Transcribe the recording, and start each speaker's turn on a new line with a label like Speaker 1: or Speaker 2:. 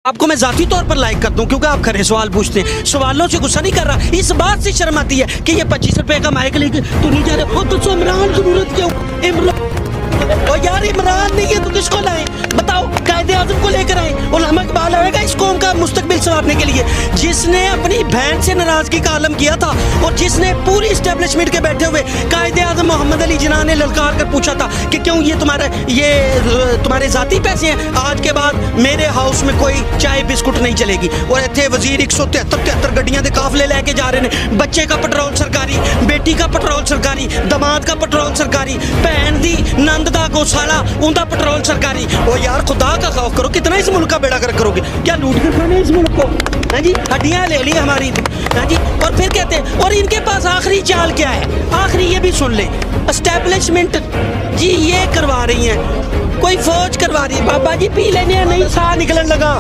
Speaker 1: आपको मैं जाती तौर पर लाइक करता हूँ क्योंकि आप खरे सवाल पूछते हैं, सवालों से गुस्सा नहीं कर रहा। इस बात से शर्म आती है कि ये 25 रुपए का माइक लेके तू नहीं जा रहे हो, तो इमरान जरूरत क्यों? और यार इमरान नहीं है तो किसको लाए बताओ? कायदे आज़म को लेकर आए, उलमा इकबाल आएगा इस कौम का मुस्तकबिल संवारने के लिए, जिसने अपनी बहन से नाराजगी का आलम किया था और जिसने पूरी इस्टेब्लिशमेंट के बैठे हुए कायदे आज़म मोहम्मद अली जिन्ना ने ललकार कर पूछा था कि क्यों ये तुम्हारे जाती पैसे हैं, आज के बाद मेरे हाउस में कोई चाय बिस्कुट नहीं चलेगी। और इतने वजीर 173 गड्डियां दे काफले लेके जा रहे हैं, बच्चे का पेट्रोल सरकारी, बेटी का पेट्रोल सरकारी, दमाद का पेट्रोल सरकारी, भैन दी नंद दा गौशाला उनका पेट्रोल सरकारी। और यार खुदा का खौफ करो, कितना इस मुल्क का बेड़ा गर्क करोगे? क्या लूट कर खाने इस मुल्क को? हाँ जी, हड्डियां ले ली हमारी। हाँ जी, और फिर कहते हैं और इनके पास आखिरी चाल क्या है? आखिरी ये भी सुन ले, एस्टेब्लिशमेंट जी ये करवा रही है, कोई फौज करवा रही है, बाबा जी पी लेने नहीं साह निकलने लगा।